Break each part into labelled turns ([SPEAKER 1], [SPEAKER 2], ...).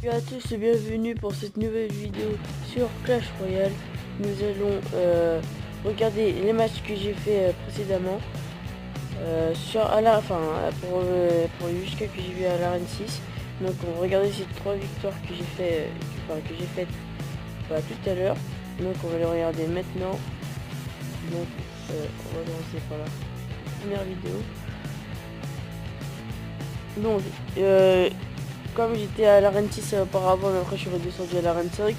[SPEAKER 1] Salut à tous et bienvenue pour cette nouvelle vidéo sur Clash Royale. Nous allons regarder les matchs que j'ai fait précédemment pour les jusqu'à que j'ai vu à l'arène 6. Donc on va regarder ces trois victoires que j'ai fait faites tout à l'heure. Donc on va les regarder maintenant. Donc on va commencer par la première vidéo. Donc comme j'étais à l'arène 6 auparavant, mais après je suis redescendu à l'arène 5.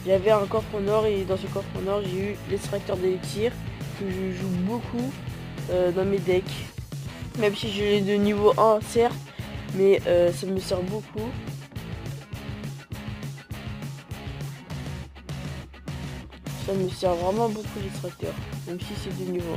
[SPEAKER 1] Il y avait un coffre en or et dans ce coffre en or j'ai eu l'extracteur d'élixir que je joue beaucoup dans mes decks. Même si je l'ai de niveau 1 certes, mais ça me sert beaucoup. Ça me sert vraiment beaucoup l'extracteur, même si c'est de niveau 1.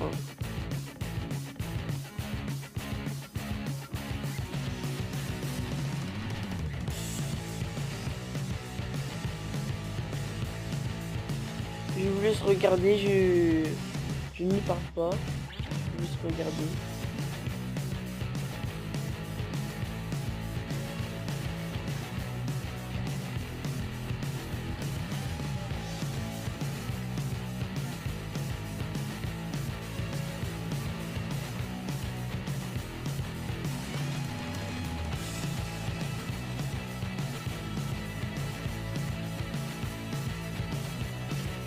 [SPEAKER 1] Je vous laisse regarder, je n'y parle pas. Je vous laisse regarder.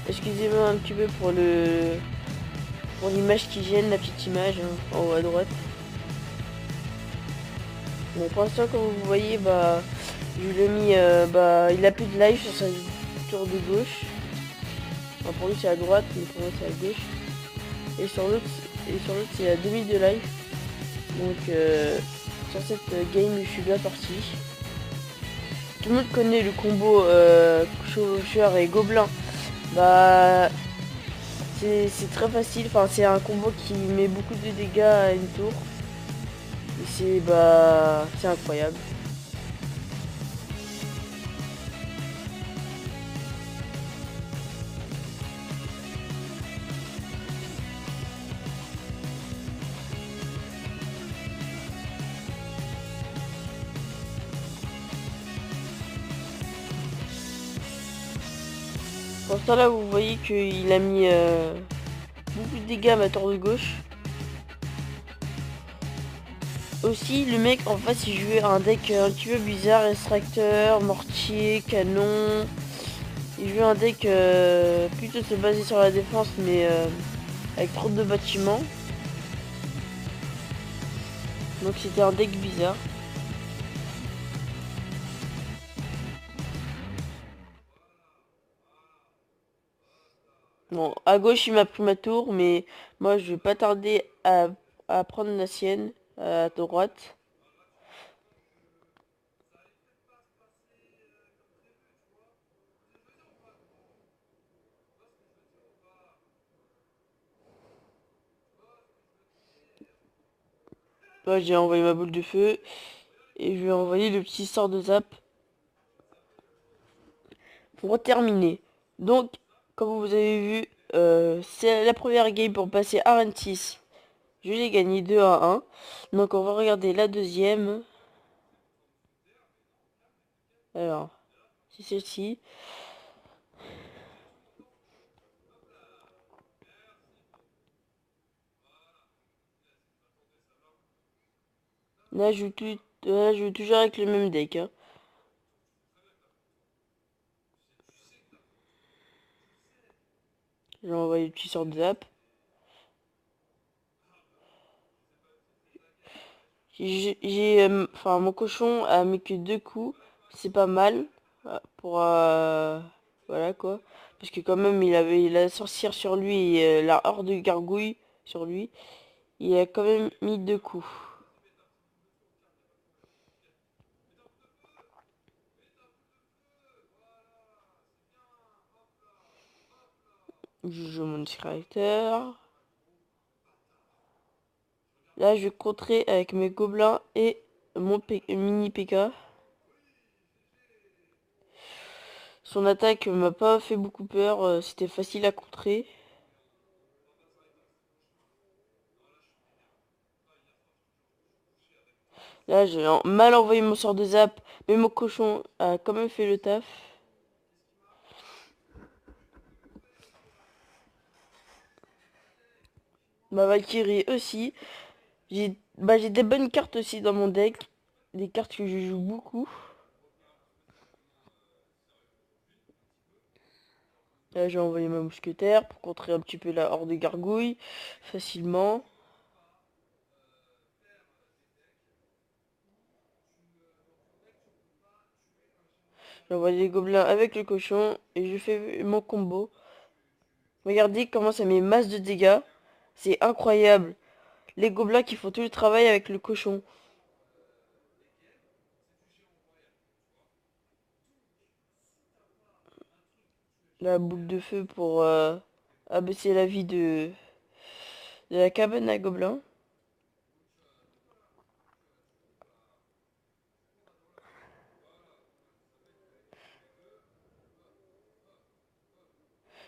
[SPEAKER 1] Excusez-moi un petit peu pour l'image qui gêne, la petite image en haut à droite. Bon, pour l'instant, comme vous voyez, je l'ai mis, il a plus de live sur sa tour de gauche. Enfin, pour lui c'est à droite, mais pour moi c'est à gauche. Et sur l'autre c'est à demi de live. Donc sur cette game je suis bien parti. Tout le monde connaît le combo chevaucheur et gobelin. C'est très facile, enfin c'est un combo qui met beaucoup de dégâts à une tour. Et c'est incroyable. Pour ça là vous voyez qu'il a mis beaucoup de dégâts à ma tour de gauche. Aussi le mec en face il jouait un deck un petit peu bizarre, extracteur, mortier, canon. Il jouait un deck plutôt se baser sur la défense mais avec trop de bâtiments. Donc c'était un deck bizarre. Bon, à gauche il m'a pris ma tour, mais moi je vais pas tarder à prendre la sienne à droite. Là j'ai envoyé ma boule de feu et je vais envoyer le petit sort de zap pour terminer. Donc, comme vous avez vu, c'est la première game pour passer à 26. Je l'ai gagné 2-1. Donc on va regarder la deuxième. Alors, c'est celle-ci. Là, je joue toujours avec le même deck. Hein. J'ai envoyé le petit sort de zap. Enfin, mon cochon a mis que 2 coups. C'est pas mal. Pour... voilà quoi. Parce que quand même, il avait la sorcière sur lui et la horde de gargouilles sur lui. Il a quand même mis 2 coups. Je joue mon caractère. Là, je vais contrer avec mes gobelins et mon mini P.K. Son attaque m'a pas fait beaucoup peur. C'était facile à contrer. Là, j'ai mal envoyé mon sort de zap, mais mon cochon a quand même fait le taf. Ma Valkyrie aussi. J'ai des bonnes cartes aussi dans mon deck. Des cartes que je joue beaucoup. Là, j'ai envoyé ma mousquetaire pour contrer un petit peu la horde de gargouilles facilement. J'envoie des gobelins avec le cochon et je fais mon combo. Regardez comment ça met masse de dégâts. C'est incroyable. Les gobelins qui font tout le travail avec le cochon. La boule de feu pour abaisser la vie de la cabane à gobelins.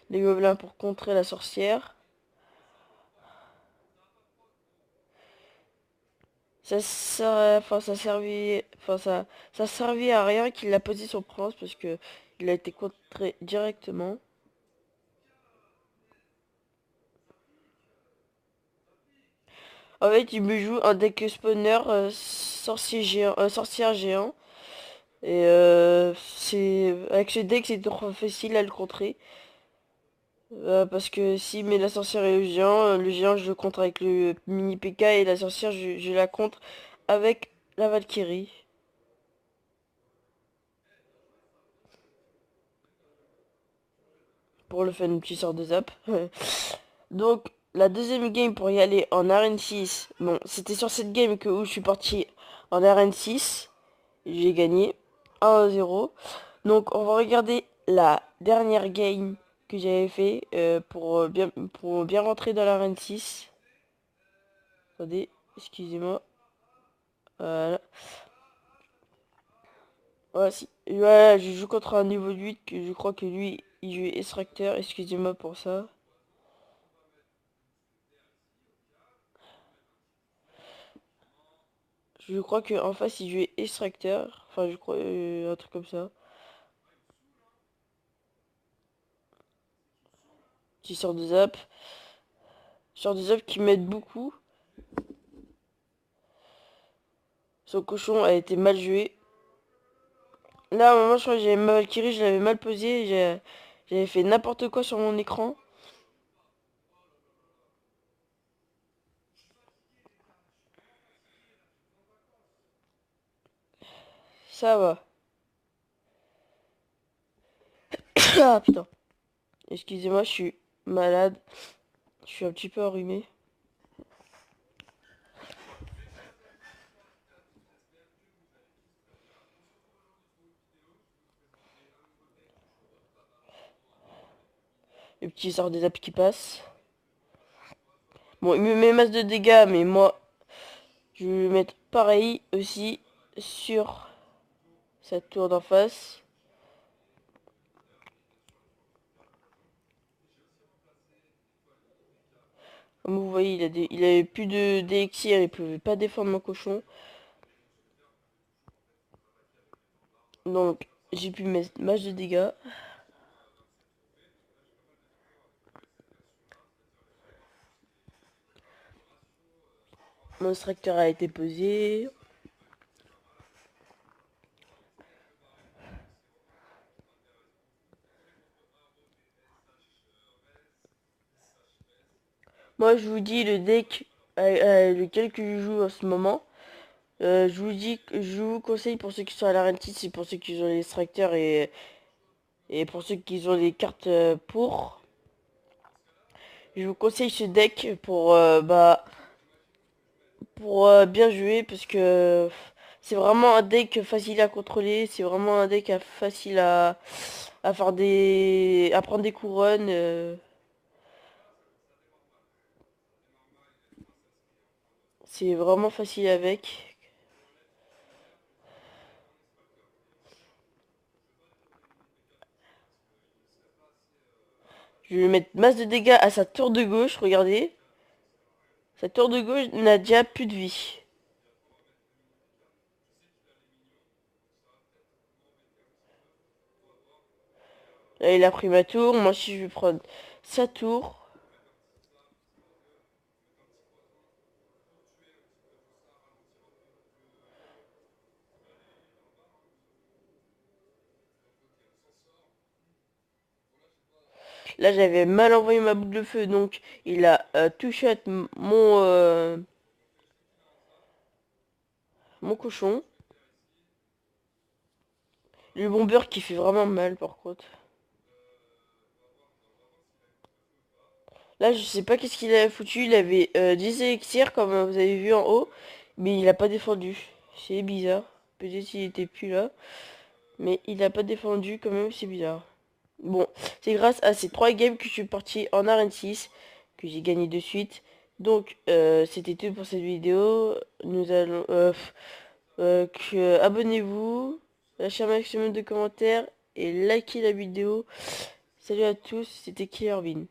[SPEAKER 1] Les gobelins pour contrer la sorcière. Ça servait à rien qu'il a posé son prince parce que il a été contré directement. En fait, il me joue un deck spawner sorcière géant. Et c'est avec ce deck c'est trop facile à le contrer. Parce que s'il met la sorcière et le géant je le contre avec le mini PK et la sorcière je la contre avec la Valkyrie. Pour le fun, petit sort de zap. Donc la deuxième game pour y aller en arène 6. Bon, c'était sur cette game où je suis parti en arène 6. J'ai gagné 1-0. Donc on va regarder la dernière game que j'avais fait pour bien rentrer dans l'arène 6. Attendez, excusez-moi. Voilà. Voilà, si. Voilà, je joue contre un niveau 8 que je crois que lui, il joue extracteur. Excusez-moi pour ça. Je crois que en face, il jouait extracteur. Enfin, je crois un truc comme ça. Petit sort de zap. Sort de zap qui m'aide beaucoup. Son cochon a été mal joué. Là, à un moment, je crois que j'avais ma Valkyrie, je l'avais mal posé. J'avais fait n'importe quoi sur mon écran. Ça va. Ah putain. Excusez-moi, je suis malade. Je suis un petit peu enrhumé. Le petit sort des apps qui passe. Bon, il me met masse de dégâts, mais moi, je vais mettre pareil aussi sur sa tour d'en face. Comme vous voyez, il avait plus d'élixir, il pouvait pas défendre mon cochon. Donc, j'ai pu mettre masse de dégâts. Mon extracteur a été posé. Moi, je vous dis le deck lequel que je joue en ce moment. Je vous dis, je vous conseille pour ceux qui sont à la Rentis, c'est pour ceux qui ont les extracteurs et pour ceux qui ont les cartes pour. Je vous conseille ce deck pour bien jouer parce que c'est vraiment un deck facile à contrôler, c'est vraiment un deck facile à faire à prendre des couronnes. C'est vraiment facile avec. Je vais mettre masse de dégâts à sa tour de gauche, regardez. Sa tour de gauche n'a déjà plus de vie. Là, il a pris ma tour. Moi aussi, je vais prendre sa tour. Là, j'avais mal envoyé ma boule de feu, donc il a touché à mon cochon. Le bombeur qui fait vraiment mal, par contre. Là, je sais pas qu'est-ce qu'il avait foutu. Il avait 10 élixirs, comme vous avez vu en haut. Mais il a pas défendu. C'est bizarre. Peut-être qu'il était plus là. Mais il a pas défendu quand même, c'est bizarre. Bon, c'est grâce à ces 3 games que je suis parti en arène 6. Que j'ai gagné de suite. Donc, c'était tout pour cette vidéo. Nous allons... abonnez-vous. Lâchez un maximum de commentaires. Et likez la vidéo. Salut à tous, c'était Killerbean.